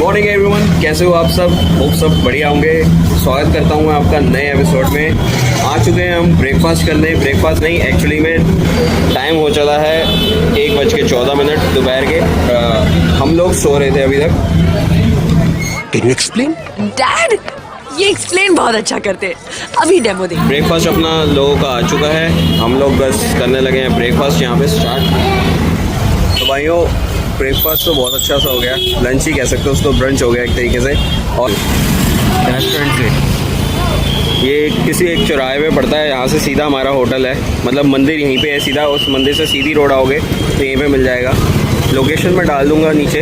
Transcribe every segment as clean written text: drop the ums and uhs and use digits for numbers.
Morning everyone, कैसे हो आप सब? होप सब बढ़िया होंगे। स्वागत करता हूँ मैं आपका नए एपिसोड में। आ चुके हैं हम ब्रेकफास्ट करने। ब्रेकफास्ट नहीं, एक्चुअली में टाइम हो चला है 1:14 दोपहर के। हम लोग सो रहे थे अभी तक। Can you explain? डैड, ये एक्सप्लेन बहुत अच्छा करते। अभी डेमो दे। ब्रेकफास्ट अपना लोगों का आ चुका है। हम लोग बस करने लगे हैं ब्रेकफास्ट यहाँ पे स्टार्ट। तो भाइयों, ब्रेकफास्ट तो बहुत अच्छा सा हो गया। लंच ही कह सकते हो उसको, ब्रंच हो गया एक तरीके से। और रेस्टोरेंट से ये किसी एक चौराहे पे पड़ता है, यहाँ से सीधा हमारा होटल है। मतलब मंदिर यहीं पे है, सीधा उस मंदिर से सीधी रोड आओगे तो यहीं पे मिल जाएगा। लोकेशन मैं डाल दूँगा नीचे।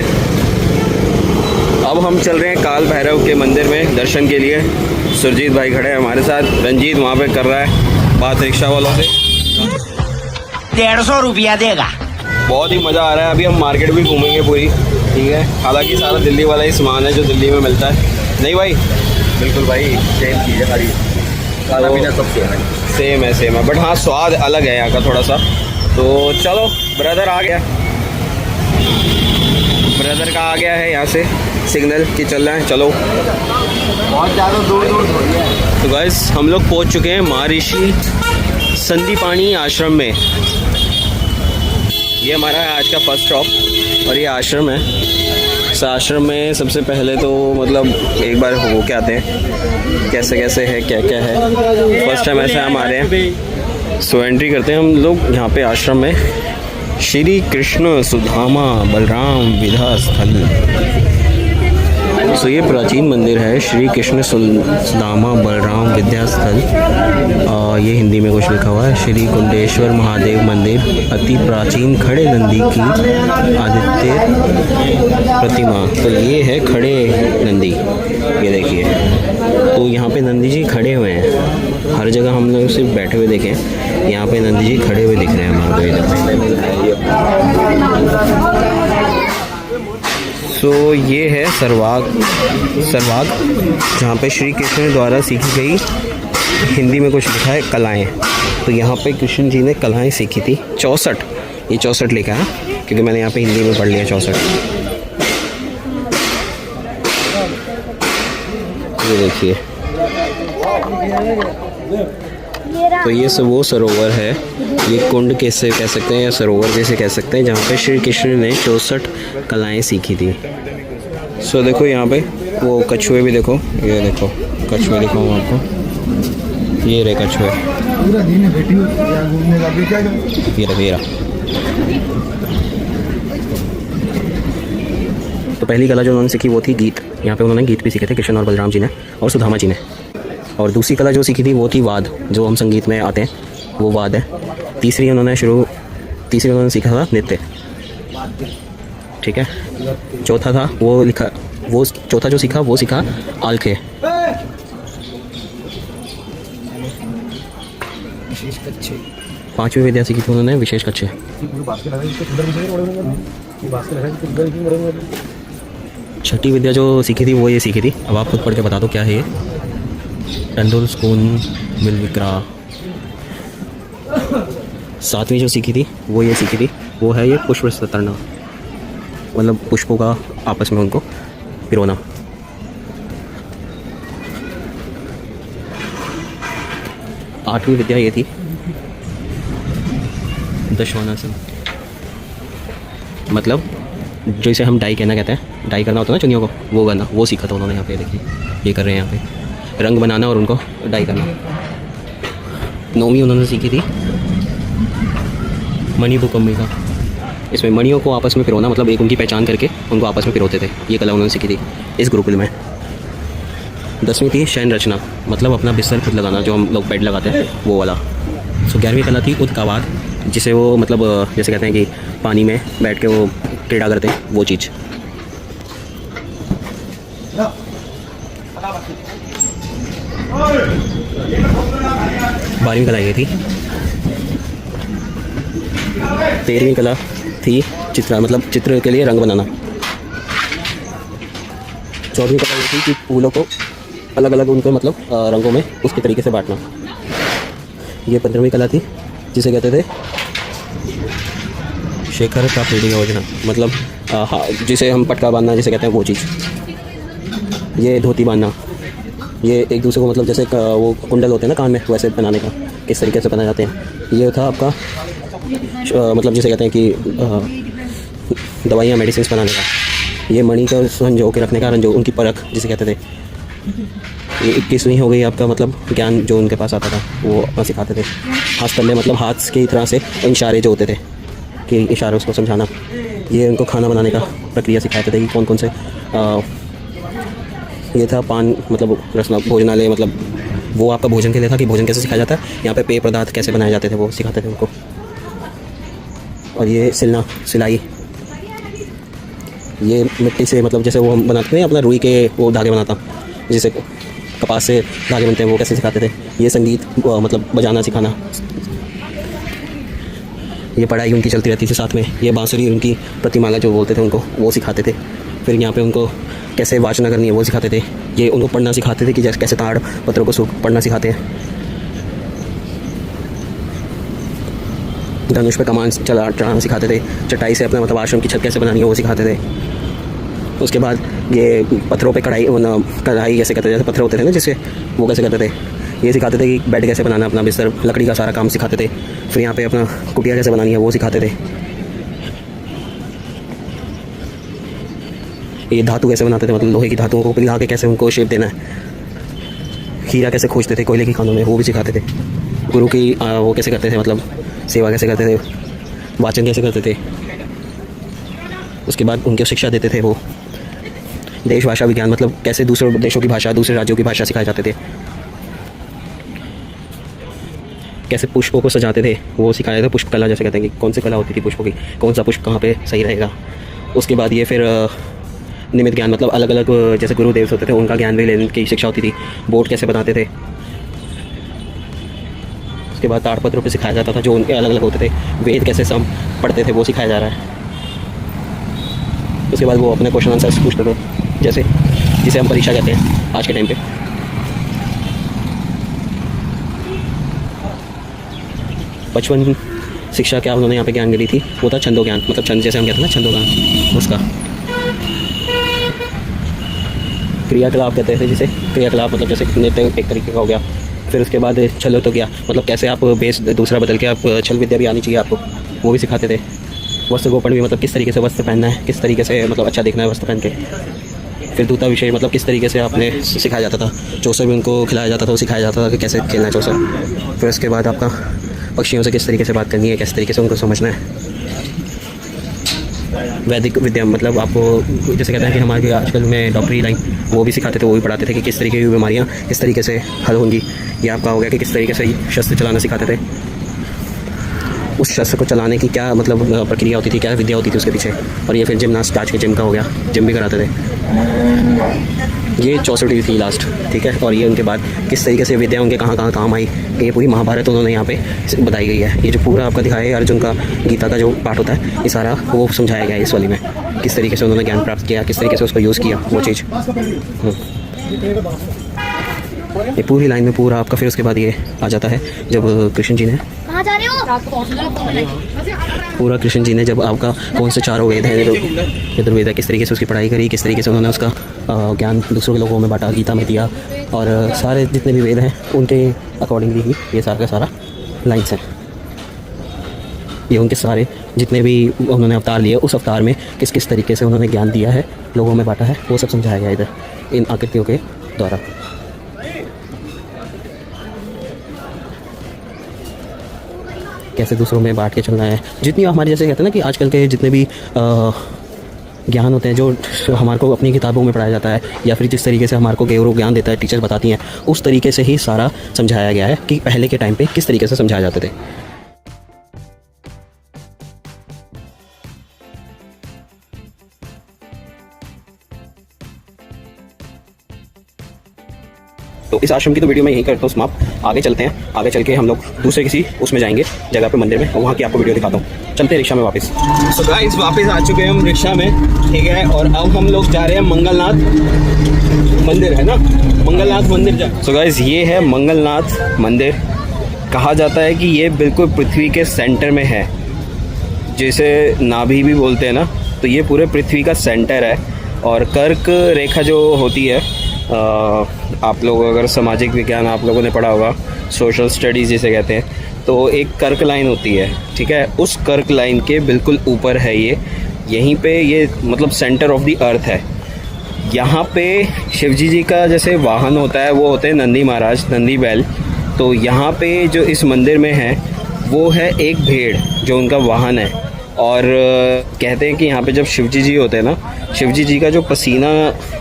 अब हम चल रहे हैं काल भैरव के मंदिर में दर्शन के लिए। सुरजीत भाई खड़े हैं हमारे साथ। रंजीत वहाँ पे कर रहा है बात रिक्शा वालों से। 150 रुपया देगा। बहुत ही मज़ा आ रहा है। अभी हम मार्केट भी घूमेंगे पूरी, ठीक है। हालांकि सारा दिल्ली वाला ही सामान है जो दिल्ली में मिलता है। नहीं भाई? बिल्कुल भाई, सेम चीज़ है सारी। खाना पीना सब सेम है बट हाँ, स्वाद अलग है यहाँ का थोड़ा सा। तो चलो, ब्रदर आ गया। ब्रदर का आ गया है यहाँ से सिग्नल कि चल रहे हैं। चलो, बहुत ज़्यादा दूर थोड़ी है। तो गाइस हम लोग पहुँच चुके हैं महर्षि संदीपानी आश्रम में। ये हमारा है आज का फर्स्ट स्टॉप और ये आश्रम है। इस आश्रम में सबसे पहले तो मतलब एक बार हो के आते हैं कैसे कैसे है, क्या क्या है। फर्स्ट टाइम ऐसे हम आ रहे हैं, सो एंट्री करते हैं हम लोग यहाँ पे आश्रम में। श्री कृष्ण सुदामा बलराम विद्या स्थल। सो ये प्राचीन मंदिर है, श्री कृष्ण सुदामा बलराम विद्या स्थल। ये हिंदी में कुछ लिखा हुआ है। श्री कुंडेश्वर महादेव मंदिर, अति प्राचीन खड़े नंदी की आदित्य प्रतिमा। तो ये है खड़े नंदी, ये देखिए। तो यहाँ पे नंदी जी खड़े हुए हैं। हर जगह हम लोग सिर्फ बैठे हुए देखे, यहाँ पे नंदी जी खड़े हुए दिख रहे हैं हमारे को। सो ये है सरवाग जहाँ पे श्री कृष्ण द्वारा सीखी गई, हिंदी में कुछ लिखा है कलाएँ। तो यहाँ पे कृष्ण जी ने कलाएँ सीखी थी। 64, ये 64 लिखा है क्योंकि मैंने यहाँ पे हिंदी में पढ़ लिया 64। ये देखिए, तो ये वो सरोवर है, ये कुंड कैसे कह सकते हैं या सरोवर जैसे कह सकते हैं, जहाँ पे श्री कृष्ण ने 64 कलाएँ सीखी थी। सो देखो यहाँ पे वो कछुए भी देखो, ये देखो कछुए दिखाऊँ आपको। ये रहे कछुए, ये रहा। तो पहली कला जो उन्होंने सीखी वो थी गीत। यहाँ पे उन्होंने गीत भी सीखे थे, कृष्ण और बलराम जी ने और सुदामा जी ने। और दूसरी कला जो सीखी थी वो थी वाद, जो हम संगीत में आते हैं वो वाद है। तीसरी उन्होंने सीखा था नृत्य, ठीक है। चौथा था चौथा जो सीखा वो सीखा आल्खे। पांचवी विद्या सीखी थी उन्होंने विशेष कच्छे। छठी विद्या जो सीखी थी वो ये सीखी थी, अब आप खुद पढ़ के बता दो क्या है ये। टंडुल स्कून मिल विक्रा। सातवीं जो सीखी थी वो ये सीखी थी, वो है ये पुष्प सतरना, मतलब पुष्पों का आपस में उनको पिरोना। आठवीं विद्या ये थी दशवानासन, मतलब जो इसे हम डाई कहना कहते हैं, डाई करना होता है ना चुनियों को, वो करना, वो सीखा था उन्होंने। यहाँ पे देखिए ये कर रहे हैं, यहाँ पे रंग बनाना और उनको डाई करना। नौवीं उन्होंने सीखी थी मणिभूकंबिका। इसमें मणियों को आपस में पिरोना, मतलब एक उनकी पहचान करके उनको आपस में पिरोते थे। ये कला उन्होंने सीखी थी इस गुरुकुल में। 10वीं थी शयन रचना, मतलब अपना बिस्तर खुद लगाना, जो हम लोग बेड लगाते हैं वो वाला। सो 11वीं कला थी उद्कावाद, जिसे वो मतलब जैसे कहते हैं कि पानी में बैठ के वो क्रीड़ा करते हैं, वो चीज़। बारहवीं कला ये थी। 13वीं कला थी चित्र, मतलब चित्र के लिए रंग बनाना। 14वीं कला ये थी कि फूलों को अलग अलग उनको मतलब रंगों में उसके तरीके से बांटना। ये 15वीं कला थी जिसे कहते थे शेखर का पीढ़ी योजना, मतलब जिसे हम पटका बांधना जिसे कहते हैं वो चीज़। ये धोती बांधना, ये एक दूसरे को मतलब जैसे वो कुंडल होते हैं ना कान में, वैसे बनाने का किस तरीके से बनाए जाते हैं। ये था आपका मतलब जिसे कहते हैं कि दवाइयाँ मेडिसिन बनाने का। ये मणि का संजो के रखने का, रंजो उनकी परख जिसे कहते थे। ये 21वीं हो गई आपका मतलब ज्ञान जो उनके पास आता था वो अपना सिखाते थे। हाथ तले मतलब हाथ की तरह से इशारे जो होते थे कि इशारे उसको समझाना। ये उनको खाना बनाने का प्रक्रिया सिखाते थे कि कौन कौन से ये था पान मतलब रसना भोजनालय, मतलब वो आपका भोजन के लिए था कि भोजन कैसे सिखाया जाता है। यहाँ पे पेय पदार्थ कैसे बनाए जाते थे वो सिखाते थे उनको। और ये सिलना सिलाई, ये मिट्टी से मतलब जैसे वो हम बनाते हैं अपना रुई के वो धागे बनाता, जैसे कपास से धागे बनते हैं, वो कैसे सिखाते थे। ये संगीत मतलब बजाना सिखाना। ये पढ़ाई उनकी चलती रहती थी साथ में। ये बांसुरी उनकी प्रतिमाला जो बोलते थे उनको वो सिखाते थे। फिर यहाँ पे उनको कैसे वाचना करनी है वो सिखाते थे। ये उनको पढ़ना सिखाते थे कि जैसे कैसे ताड़ पत्रों को पढ़ना सिखाते हैं। धनुष पे कमान चलाना सिखाते थे। चटाई से अपना मतलब आश्रम की छत कैसे बनानी है वो सिखाते थे। उसके बाद ये पत्थरों पे कढ़ाई कैसे करते थे, जैसे पत्थर होते थे ना जिससे वो कैसे करते थे। ये सिखाते थे कि बेड कैसे बनाना, अपना बिस्तर लकड़ी का सारा काम सिखाते थे। फिर यहाँ पे अपना कुटिया कैसे बनानी है वो सिखाते थे। ये धातु कैसे बनाते थे, मतलब लोहे की धातुओं को पिघला के कैसे उनको शेप देना है। हीरा कैसे खोजते थे कोयले की खानों में वो भी सिखाते थे। गुरु की वो कैसे करते थे, मतलब सेवा कैसे करते थे, वाचन कैसे करते थे। उसके बाद उनकी शिक्षा देते थे वो। देश भाषा विज्ञान मतलब कैसे दूसरे देशों की भाषा, दूसरे राज्यों की भाषा सिखाए जाते थे। कैसे पुष्पों को सजाते थे वो सिखाया था। पुष्प कला जैसे कहते हैं कि कौन सी कला होती थी पुष्पों की, कौन सा पुष्प कहाँ पे सही रहेगा। उसके बाद ये फिर निमित्त ज्ञान मतलब अलग अलग जैसे गुरुदेव होते थे उनका ज्ञान भी लेने की शिक्षा होती थी। बोट कैसे बनाते थे। उसके बाद ताड़पत्रों पे सिखाया जाता था जो उनके अलग अलग होते थे। वेद कैसे सब पढ़ते थे वो सिखाया जा रहा है। उसके बाद वो अपने क्वेश्चन आंसर्स पूछते थे, जैसे जिसे हम परीक्षा कहते हैं आज के टाइम पे। बचपन शिक्षा क्या उन्होंने यहाँ पे ज्ञान दी थी, वो था छंदो ज्ञान, मतलब छंद जैसे हम कहते हैं ना छंदो ज्ञान, उसका क्रियाकलाप कहते थे। जिसे क्रियाकलाप मतलब जैसे नृत्य एक तरीके का हो गया। फिर उसके बाद छलो तो गया, मतलब कैसे आप बेस दूसरा बदल के आप छल विद्या भी आनी चाहिए आपको, वो भी सिखाते थे। वस्त्र गोपन भी मतलब किस तरीके से वस्त्र पहनना है, किस तरीके से मतलब अच्छा दिखना है वस्त्र पहन के। फिर दूता विषय मतलब किस तरीके से आपने सिखाया जाता था। चौसर भी उनको खिलाया जाता था, वो सिखाया जाता था कि कैसे खेलना है चौसर। फिर उसके बाद आपका पक्षियों से किस तरीके से बात करनी है, किस तरीके से उनको समझना है। वैदिक विद्या मतलब आपको जैसे कहते हैं कि हमारे आजकल में डॉक्टरी लाइन वो भी सिखाते थे, वो भी पढ़ाते थे कि किस तरीके की बीमारियाँ किस तरीके से हल होंगी। ये आपका हो गया कि किस तरीके से शस्त्र चलाना सिखाते थे। उस शस्त्र को चलाने की क्या मतलब प्रक्रिया होती थी, क्या विद्या होती थी उसके पीछे। और ये फिर जिमनास्ट आज के जिम का हो गया, जिम भी कराते थे। ये 64 थी लास्ट, ठीक है। और ये उनके बाद किस तरीके से विद्या उनके कहाँ कहाँ काम आई, ये पूरी महाभारत उन्होंने यहाँ पे बताई गई है। ये जो पूरा आपका दिखाया है अर्जुन का गीता का जो पाठ होता है, ये सारा वो समझाया गया है इस वाली में। किस तरीके से उन्होंने ज्ञान प्राप्त किया, किस तरीके से उसको यूज़ किया वो चीज़। ये पूरी लाइन में पूरा आपका। फिर उसके बाद ये आ जाता है जब कृष्ण जी ने पूरा कृष्ण जी ने जब आपका कौन से चारों वेद हैं, यजुर्वेद है, किस तरीके से उसकी पढ़ाई करी, किस तरीके से उन्होंने उसका ज्ञान दूसरों के लोगों में बांटा, गीता में दिया। और सारे जितने भी वेद हैं उनके अकॉर्डिंगली ही ये सारा का सारा लाइन्स हैं। ये उनके सारे जितने भी उन्होंने अवतार लिए उस अवतार में किस किस तरीके से उन्होंने ज्ञान दिया है, लोगों में बांटा है, वो सब समझाया गया इधर इन आकृतियों के द्वारा। कैसे दूसरों में बांट के चलना है। जितनी हमारे जैसे कहते हैं ना कि आजकल के जितने भी ज्ञान होते हैं जो हमारे को अपनी किताबों में पढ़ाया जाता है, या फिर जिस तरीके से हमारे को गैरो ज्ञान देता है टीचर बताती हैं, उस तरीके से ही सारा समझाया गया है कि पहले के टाइम पे किस तरीके से समझाए जाते थे। तो इस आश्रम की तो वीडियो मैं यहीं करता हूँ समाप्त। आगे चलते हैं, आगे चल के हम लोग दूसरे किसी उसमें जाएंगे जगह पे मंदिर में, और वहाँ की आपको वीडियो दिखाता हूँ। चलते हैं रिक्शा में वापस। सो गाइस वापस आ चुके हैं हम रिक्शा में, ठीक है। और अब हम लोग जा रहे हैं मंगलनाथ मंदिर, है ना, मंगलनाथ मंदिर। सो गाइस ये है मंगलनाथ मंदिर। कहा जाता है कि ये बिल्कुल पृथ्वी के सेंटर में है, जैसे नाभि भी बोलते हैं ना, तो ये पूरे पृथ्वी का सेंटर है। और कर्क रेखा जो होती है आप लोग अगर सामाजिक विज्ञान आप लोगों ने पढ़ा होगा, सोशल स्टडीज़ जिसे कहते हैं, तो एक कर्क लाइन होती है, ठीक है। उस कर्क लाइन के बिल्कुल ऊपर है ये, यहीं पे ये मतलब सेंटर ऑफ द अर्थ है। यहाँ पे शिवजी जी का जैसे वाहन होता है वो होते हैं नंदी महाराज, नंदी बैल। तो यहाँ पे जो इस मंदिर में है वो है एक भेड़ जो उनका वाहन है। और कहते हैं कि यहाँ पे जब शिवजी जी होते हैं ना, शिवजी जी का जो पसीना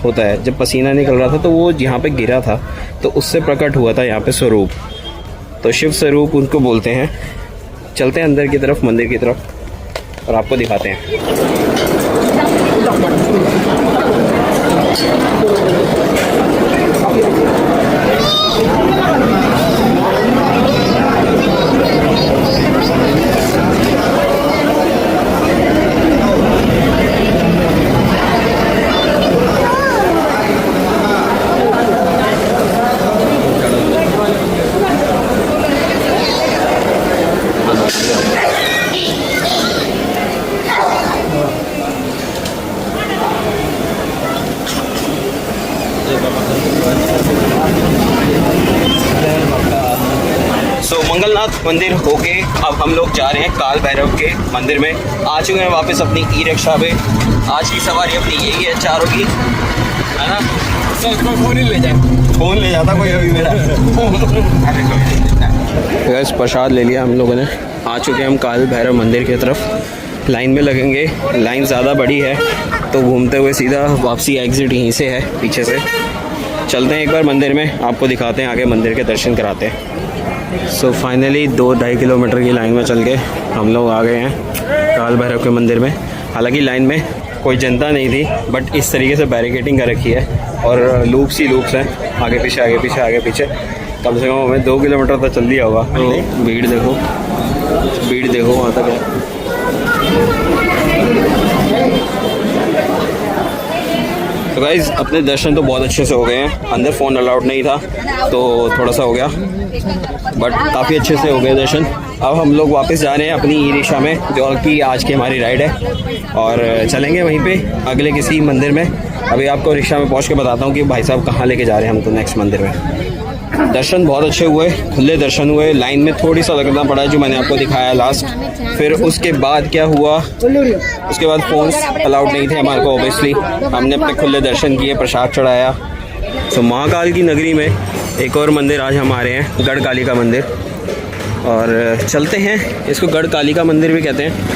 होता है, जब पसीना निकल रहा था तो वो यहाँ पे गिरा था, तो उससे प्रकट हुआ था यहाँ पे स्वरूप, तो शिव स्वरूप उनको बोलते हैं। चलते हैं अंदर की तरफ, मंदिर की तरफ, और आपको दिखाते हैं। मंगलनाथ मंदिर होके अब हम लोग जा रहे हैं काल भैरव के मंदिर में। आ चुके हैं वापस अपनी ई रिक्शा पे। आज की सवारी अपनी यही है, चारों की, है ना। फोन ही ले जाए, फोन ले जाता कोई अभी मेरा। बस प्रसाद ले लिया हम लोगों ने। आ चुके हैं हम काल भैरव मंदिर की तरफ। लाइन में लगेंगे, लाइन ज़्यादा बड़ी है तो घूमते हुए सीधा वापसी एग्ज़िट यहीं से है, पीछे से। चलते हैं एक बार मंदिर में, आपको दिखाते हैं, आगे मंदिर के दर्शन कराते हैं। सो फाइनली 2-2.5 किलोमीटर की लाइन में चल के हम लोग आ गए हैं काल भैरव के मंदिर में। हालांकि लाइन में कोई जनता नहीं थी, बट इस तरीके से बैरिकेटिंग कर रखी है और लूप्स ही लूप्स हैं, आगे पीछे आगे पीछे आगे पीछे। कम से कम हमें 2 किलोमीटर तक चल दिया होगा। तो भीड़ देखो, भीड़ देखो वहाँ तक है। तो गाइज़ अपने दर्शन तो बहुत अच्छे से हो गए हैं। अंदर फ़ोन अलाउड नहीं था तो थोड़ा सा हो गया, बट काफ़ी अच्छे से हो गए दर्शन। अब हम लोग वापस जा रहे हैं अपनी ई रिक्शा में, जो कि आज की हमारी राइड है, और चलेंगे वहीं पे अगले किसी मंदिर में। अभी आपको रिक्शा में पहुंच के बताता हूँ कि भाई साहब कहाँ लेके जा रहे हैं हमको नेक्स्ट मंदिर में। दर्शन बहुत अच्छे हुए, खुले दर्शन हुए। लाइन में थोड़ी सा लगना पड़ा जो मैंने आपको दिखाया लास्ट। फिर उसके बाद क्या हुआ, उसके बाद फ़ोन्स अलाउड नहीं थे हमारे को ऑब्वियसली। हमने अपने खुले दर्शन किए, प्रसाद चढ़ाया। तो महाकाल की नगरी में एक और मंदिर आज हम आ रहे हैं, गढ़ कालिका मंदिर, और चलते हैं। इसको गढ़ कालिका मंदिर भी कहते हैं।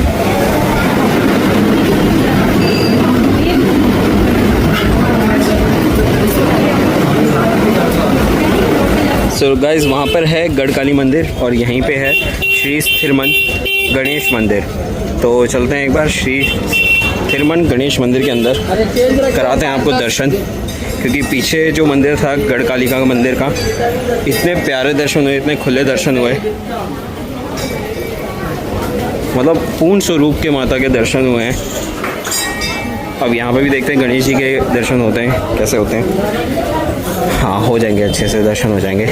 सो गाइस वहाँ पर है गढ़ काली मंदिर और यहीं पे है श्री स्थिरमन गणेश मंदिर। तो चलते हैं एक बार श्री स्थिरमन गणेश मंदिर के अंदर, कराते हैं आपको दर्शन। क्योंकि पीछे जो मंदिर था गढ़ कालिका का मंदिर का, इतने प्यारे दर्शन हुए, इतने खुले दर्शन हुए, मतलब पूर्ण स्वरूप के माता के दर्शन हुए हैं। अब यहाँ पे भी देखते हैं गणेश जी के दर्शन होते हैं, कैसे होते हैं। हाँ हो जाएंगे, अच्छे से दर्शन हो जाएंगे।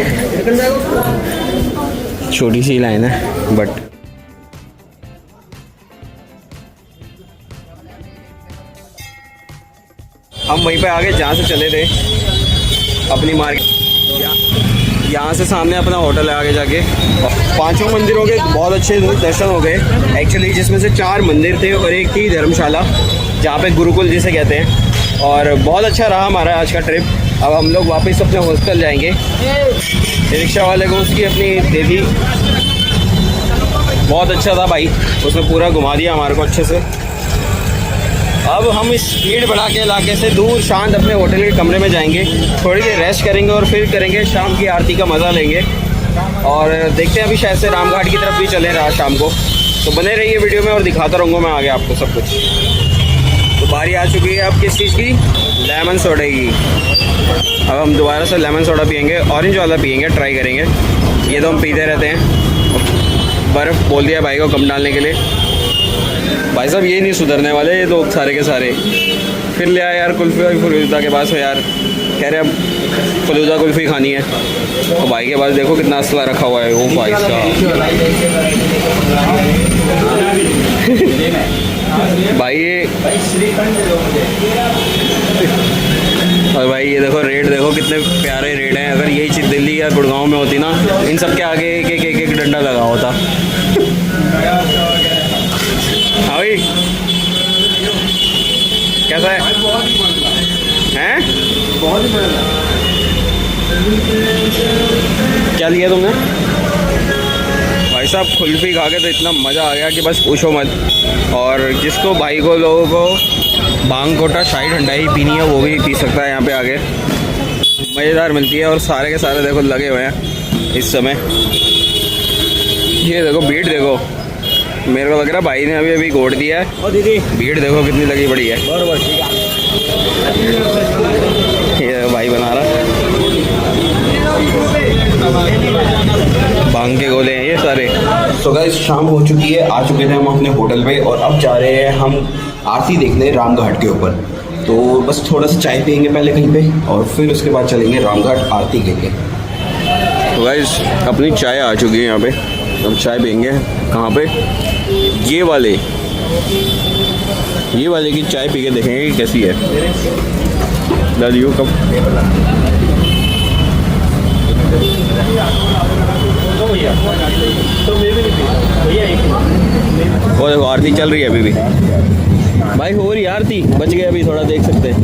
छोटी सी लाइन है बट हम वहीं पे आगे जहाँ से चले थे अपनी मार्केट, यहाँ से सामने अपना होटल है आगे जाके। 5 मंदिरों के बहुत अच्छे दर्शन हो गए एक्चुअली, जिसमें से 4 मंदिर थे और एक थी धर्मशाला जहाँ पे गुरुकुल जिसे कहते हैं। और बहुत अच्छा रहा हमारा आज का ट्रिप। अब हम लोग वापस अपने हॉस्टल जाएंगे। रिक्शा वाले को उसकी अपनी दे दी, बहुत अच्छा था भाई, उसने पूरा घुमा दिया हमारे को अच्छे से। अब हम इस भीड़ भड़ा के इलाके से दूर शांत अपने होटल के कमरे में जाएंगे, थोड़ी देर रेस्ट करेंगे और फिर करेंगे शाम की आरती का मज़ा लेंगे। और देखते हैं अभी शायद से रामघाट की तरफ भी चले रहा शाम को। तो बने रहिए वीडियो में और दिखाता रहूँगा मैं आगे आपको सब कुछ। तो बारी आ चुकी है अब किस चीज़ की, लेमन सोडा की। अब हम दोबारा से लेमन सोडा पियेंगे, ऑरेंज वाला पियेंगे, ट्राई करेंगे। ये तो हम पीते रहते हैं। बर्फ़ बोल दिया भाई को कम डालने के लिए। भाई साहब ये नहीं सुधरने वाले ये लोग सारे के सारे। फिर ले आए यार कुल्फ़ी और फलूदा के पास हो यार, कह रहे अब फलूदा कुल्फ़ी खानी है। और भाई के पास देखो कितना असला रखा हुआ है, वो भाई साहब। भाई ये और भाई ये देखो रेट रेट देखो कितने प्यारे रेट हैं। अगर यही चीज़ दिल्ली या गुड़गांव में होती ना, इन सब के आगे एक डंडा लगा होता। हाँ भाई, कैसा है? हैं? क्या लिया तुमने? भाई साहब कुल्फ़ी खा के तो इतना मज़ा आ गया कि बस पूछो मत। और जिसको भाई को लोगों को भांग कोटा शाही ठंडाई पीनी है वो भी पी सकता है यहाँ पे आगे, मज़ेदार मिलती है। और सारे के सारे देखो लगे हुए हैं इस समय। ये देखो भीड़ देखो, मेरे को लग रहा है भाई ने अभी अभी गोड़ दिया है। और दीदी भीड़ देखो कितनी लगी पड़ी है। ये भाई बना रहा भांग के गोले हैं ये सारे। तो गाइस शाम हो चुकी है, आ चुके थे हम अपने होटल पे और अब जा रहे हैं हम आरती देखने रामघाट के ऊपर। तो बस थोड़ा सा चाय पियेंगे पहले कहीं पे और फिर उसके बाद चलेंगे रामघाट आरती के लिए। तो गाइस अपनी चाय आ चुकी है यहाँ पे, हम चाय पियेंगे। कहाँ पे? ये वाले की चाय पी के देखेंगे कि कैसी है। दादियों कब और देखो आरती चल रही है अभी भी। भाई हो रही आरती, बच गए अभी थोड़ा, देख सकते हैं।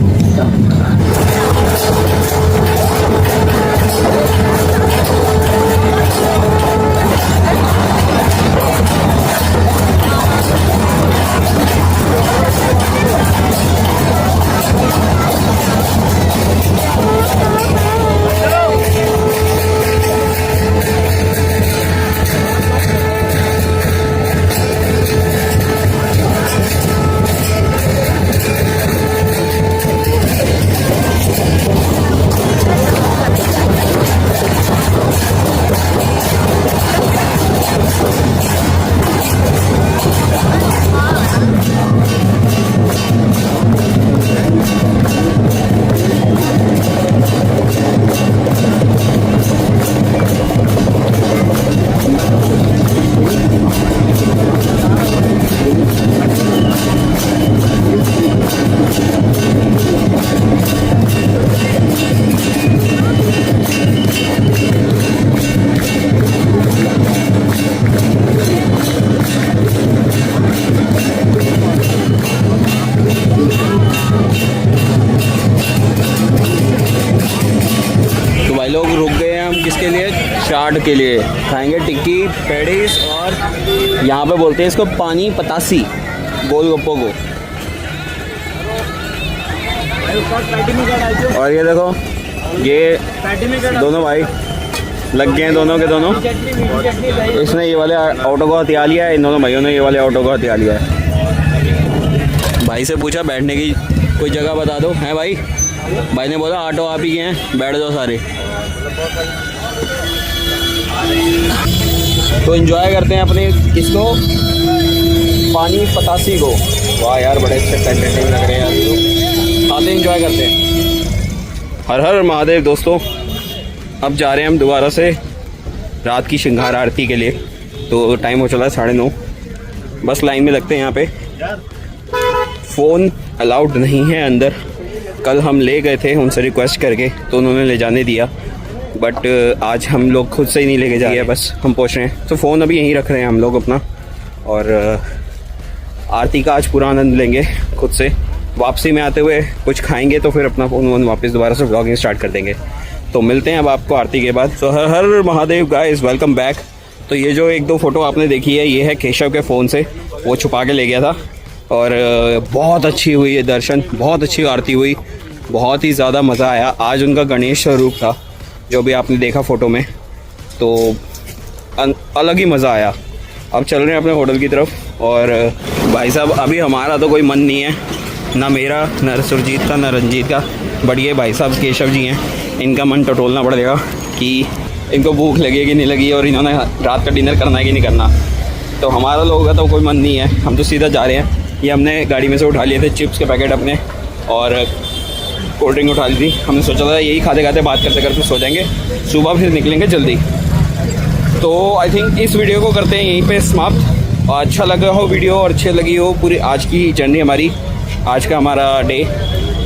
लोग रुक गए हैं हम किसके लिए? चाट के लिए। खाएंगे टिक्की पेड़ीज और यहाँ पे बोलते हैं इसको पानी पतासी गोलगप्पों को। और ये देखो ये दोनों भाई लग गए हैं, दोनों के दोनों। इसने ये वाले ऑटो को हथिया लिया है, इन दोनों भाइयों ने ये वाले ऑटो को हथिया लिया है। भाई से पूछा बैठने की कोई जगह बता दो, है भाई? भाई ने बोला ऑटो आप ही के हैं, बैठ जाओ सारे। तो एंजॉय करते हैं अपने किसको? पानी पतासी को। वाह यार बड़े अच्छे एंटरटेनिंग लग रहे हैं यार लोग। आते एंजॉय करते हैं। हर हर महादेव दोस्तों, अब जा रहे हैं हम दोबारा से रात की श्रृंगार आरती के लिए। तो टाइम हो चला है 9:30। बस लाइन में लगते हैं यहाँ पे। फ़ोन अलाउड नहीं है अंदर। कल हम ले गए थे उनसे रिक्वेस्ट करके, तो उन्होंने ले जाने दिया, बट आज हम लोग खुद से ही नहीं लेके जा रहे हैं, बस हम पहुँच रहे हैं। तो फ़ोन अभी यहीं रख रहे हैं हम लोग अपना, और आरती का आज पूरा आनंद लेंगे खुद से। वापसी में आते हुए कुछ खाएंगे तो फिर अपना फ़ोन वापस दोबारा से व्लॉगिंग स्टार्ट कर देंगे। तो मिलते हैं अब आपको आरती के बाद। तो हर हर महादेव गाइस, वेलकम बैक। तो ये जो 1-2 फ़ोटो आपने देखी है, ये है केशव के फ़ोन से, वो छुपा के ले गया था। और बहुत अच्छी हुई है दर्शन, बहुत अच्छी आरती हुई, बहुत ही ज़्यादा मज़ा आया। आज उनका गणेश स्वरूप था जो भी आपने देखा फ़ोटो में, तो अलग ही मज़ा आया। अब चल रहे हैं अपने होटल की तरफ। और भाई साहब अभी हमारा तो कोई मन नहीं है, ना मेरा, ना सुरजीत का, ना रंजीत का, बट ये भाई साहब केशव जी हैं, इनका मन टटोलना पड़ेगा कि इनको भूख लगी कि नहीं लगी और इन्होंने रात का डिनर करना है कि नहीं करना। तो हमारा लोगों का तो कोई मन नहीं है, हम तो सीधा जा रहे हैं। ये हमने गाड़ी में से उठा लिए थे चिप्स के पैकेट अपने, और कोल्ड ड्रिंक उठा ली थी। हमने सोचा था यही खाते खाते बात करते करते सो जाएंगे, सुबह फिर निकलेंगे जल्दी। तो आई थिंक इस वीडियो को करते हैं यहीं पे समाप्त। और अच्छा लगा हो वीडियो और अच्छी लगी हो पूरी आज की जर्नी हमारी, आज का हमारा डे,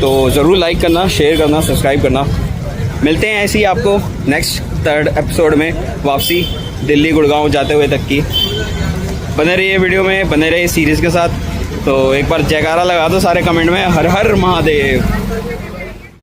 तो ज़रूर लाइक करना, शेयर करना, सब्सक्राइब करना। मिलते हैं ऐसे ही आपको नेक्स्ट 3rd एपिसोड में, वापसी दिल्ली गुड़गांव जाते हुए तक की। बने रहिए वीडियो में, बने रहिए सीरीज़ के साथ। तो एक बार जयकारा लगा दो सारे कमेंट में, हर हर महादेव।